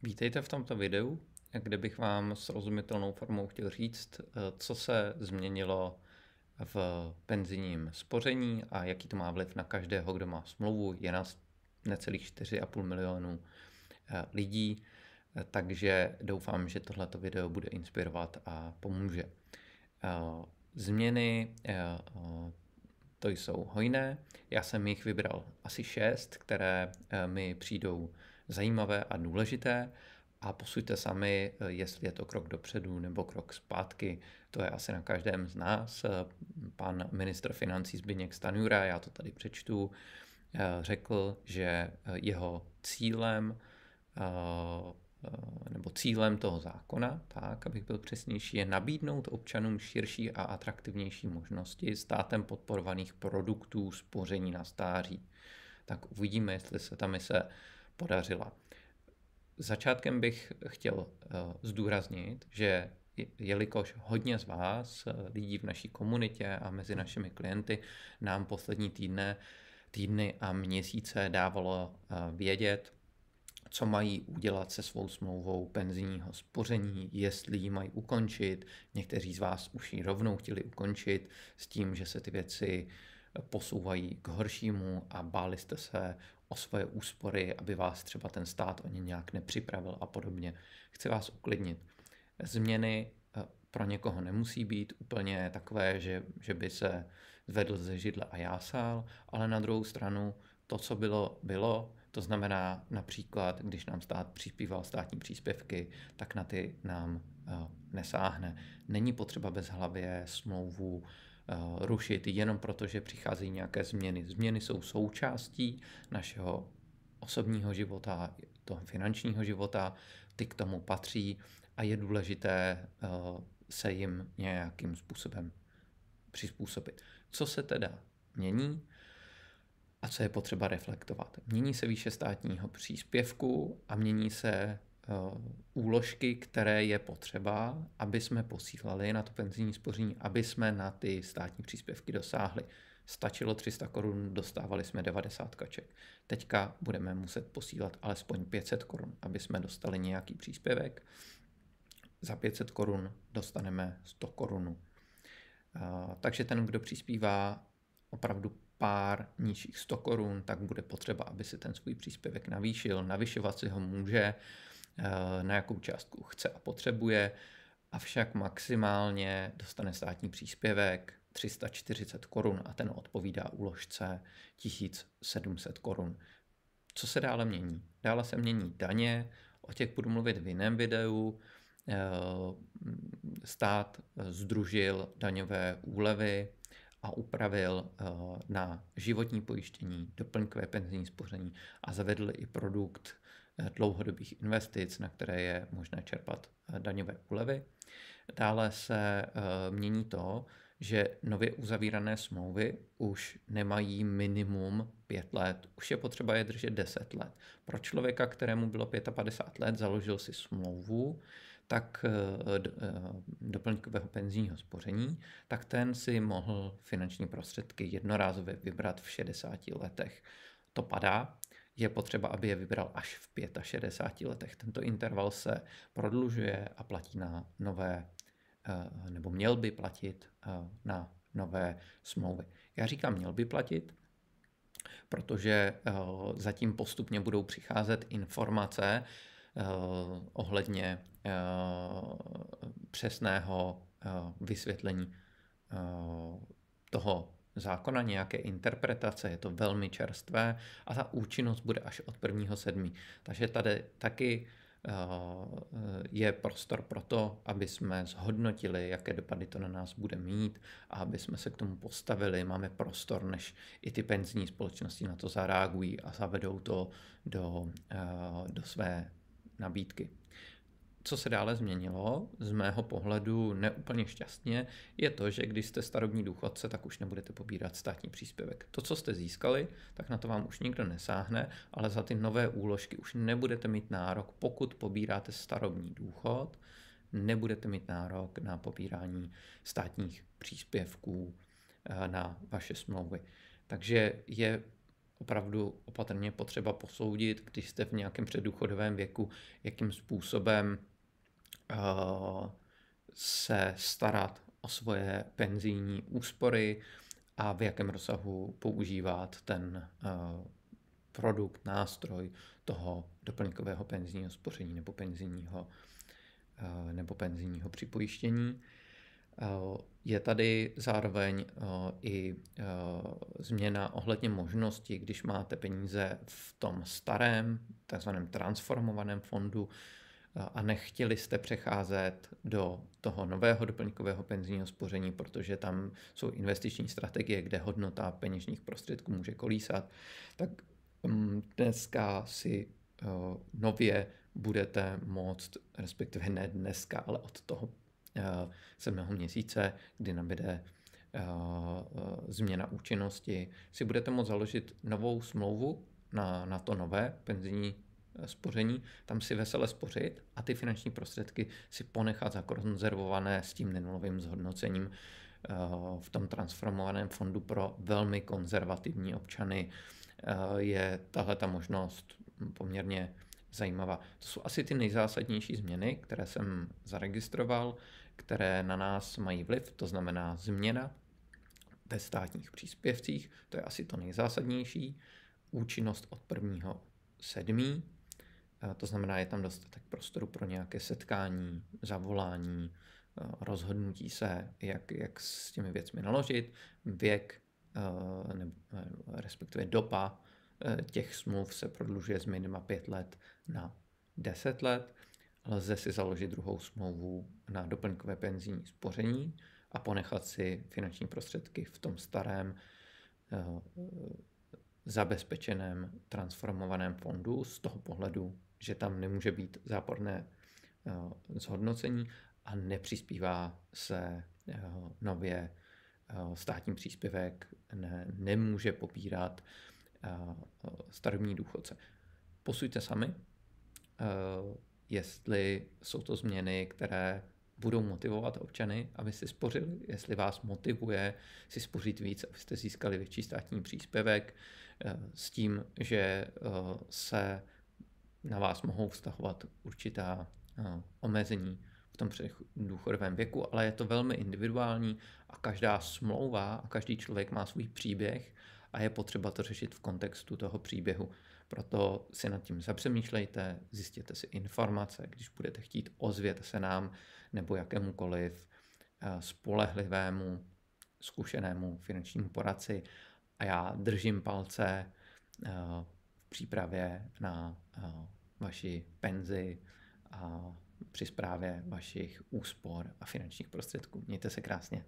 Vítejte v tomto videu, kde bych vám srozumitelnou formou chtěl říct, co se změnilo v penzijním spoření a jaký to má vliv na každého, kdo má smlouvu. Je nás necelých 4,5 milionu lidí, takže doufám, že tohleto video bude inspirovat a pomůže. Změny to jsou hojné. Já jsem jich vybral asi 6, které mi přijdou zajímavé a důležité a posuďte sami, jestli je to krok dopředu nebo krok zpátky. To je asi na každém z nás. Pan ministr financí Zbyněk Stanjura, já to tady přečtu, řekl, že jeho cílem nebo cílem toho zákona, tak abych byl přesnější, je nabídnout občanům širší a atraktivnější možnosti státem podporovaných produktů spoření na stáří. Tak uvidíme, jestli se ta mise podařila. Začátkem bych chtěl zdůraznit, že jelikož hodně z vás, lidí v naší komunitě a mezi našimi klienty, nám poslední týdny a měsíce dávalo vědět, co mají udělat se svou smlouvou penzijního spoření, jestli ji mají ukončit. Někteří z vás už ji rovnou chtěli ukončit s tím, že se ty věci posouvají k horšímu a báli jste se o svoje úspory, aby vás třeba ten stát o ně nějak nepřipravil a podobně. Chci vás uklidnit. Změny pro někoho nemusí být úplně takové, že by se zvedl ze židle a jásal, ale na druhou stranu to, co bylo. To znamená například, když nám stát přispíval státní příspěvky, tak na ty nám nesáhne. Není potřeba bezhlavě smlouvu rušit jenom proto, že přicházejí nějaké změny. Změny jsou součástí našeho osobního života, toho finančního života, ty k tomu patří a je důležité se jim nějakým způsobem přizpůsobit. Co se teda mění a co je potřeba reflektovat? Mění se výše státního příspěvku a mění se úložky, které je potřeba, aby jsme posílali na to penzijní spoření, aby jsme na ty státní příspěvky dosáhli. Stačilo 300 korun, dostávali jsme 90 kaček. Teďka budeme muset posílat alespoň 500 korun, aby jsme dostali nějaký příspěvek. Za 500 korun dostaneme 100 korun. Takže ten, kdo přispívá opravdu pár nižších 100 korun, tak bude potřeba, aby si ten svůj příspěvek navýšil. Navyšovat si ho může, na jakou částku chce a potřebuje, avšak maximálně dostane státní příspěvek 340 korun a ten odpovídá úložce 1700 korun. Co se dále mění? Dále se mění daně, o těch budu mluvit v jiném videu. Stát sdružil daňové úlevy a upravil na životní pojištění, doplňkové penzijní spoření a zavedl i produkt dlouhodobých investic, na které je možné čerpat daňové úlevy. Dále se mění to, že nově uzavírané smlouvy už nemají minimum 5 let, už je potřeba je držet 10 let. Pro člověka, kterému bylo 55 let, založil si smlouvu, tak doplňkového penzijního spoření, tak ten si mohl finanční prostředky jednorázově vybrat v 60 letech. To padá, je potřeba, aby je vybral až v 65 letech. Tento interval se prodlužuje a platí na nové, nebo měl by platit na nové smlouvy. Já říkám měl by platit, protože zatím postupně budou přicházet informace ohledně přesného vysvětlení toho zákona, nějaké interpretace, je to velmi čerstvé a ta účinnost bude až od 1.7. Takže tady taky je prostor pro to, aby jsme zhodnotili, jaké dopady to na nás bude mít a aby jsme se k tomu postavili. Máme prostor, než i ty penzijní společnosti na to zareagují a zavedou to do své nabídky. Co se dále změnilo, z mého pohledu neúplně šťastně, je to, že když jste starobní důchodce, tak už nebudete pobírat státní příspěvek. To, co jste získali, tak na to vám už nikdo nesáhne, ale za ty nové úložky už nebudete mít nárok, pokud pobíráte starobní důchod, nebudete mít nárok na pobírání státních příspěvků na vaše smlouvy. Takže je opravdu opatrně potřeba posoudit, když jste v nějakém předdůchodovém věku, jakým způsobem se starat o svoje penzijní úspory a v jakém rozsahu používat ten produkt, nástroj toho doplňkového penzijního spoření nebo penzijního připojištění. Je tady zároveň i změna ohledně možnosti, když máte peníze v tom starém, takzvaném transformovaném fondu a nechtěli jste přecházet do toho nového doplňkového penzijního spoření, protože tam jsou investiční strategie, kde hodnota peněžních prostředků může kolísat, tak dneska si nově budete moct, respektive ne dneska, ale od toho 7. měsíce, kdy nabyde změna účinnosti, si budete moct založit novou smlouvu na to nové penzijní spoření, tam si vesele spořit a ty finanční prostředky si ponechat zakonzervované s tím nenulovým zhodnocením v tom transformovaném fondu. Pro velmi konzervativní občany je tahleta možnost poměrně zajímavá. To jsou asi ty nejzásadnější změny, které jsem zaregistroval, které na nás mají vliv, to znamená změna ve státních příspěvcích, to je asi to nejzásadnější, účinnost od 1.7., to znamená, je tam dostatek prostoru pro nějaké setkání, zavolání, rozhodnutí se, jak s těmi věcmi naložit, věk, respektive doba těch smluv se prodlužuje z minima 5 let na 10 let. Lze si založit druhou smlouvu na doplňkové penzijní spoření a ponechat si finanční prostředky v tom starém zabezpečeném transformovaném fondu z toho pohledu, že tam nemůže být záporné zhodnocení a nepřispívá se nově státní příspěvek, nemůže pobírat starobní důchodce. Posuďte sami, jestli jsou to změny, které budou motivovat občany, aby si spořili, jestli vás motivuje si spořit víc, abyste získali větší státní příspěvek, s tím, že se na vás mohou vztahovat určitá omezení v tom důchodovém věku, ale je to velmi individuální a každá smlouva a každý člověk má svůj příběh a je potřeba to řešit v kontextu toho příběhu. Proto si nad tím zapřemýšlejte, zjistěte si informace, když budete chtít, ozvěte se nám nebo jakémukoliv spolehlivému, zkušenému finančnímu poradci a já držím palce v přípravě na vaši penzi a při správě vašich úspor a finančních prostředků. Mějte se krásně.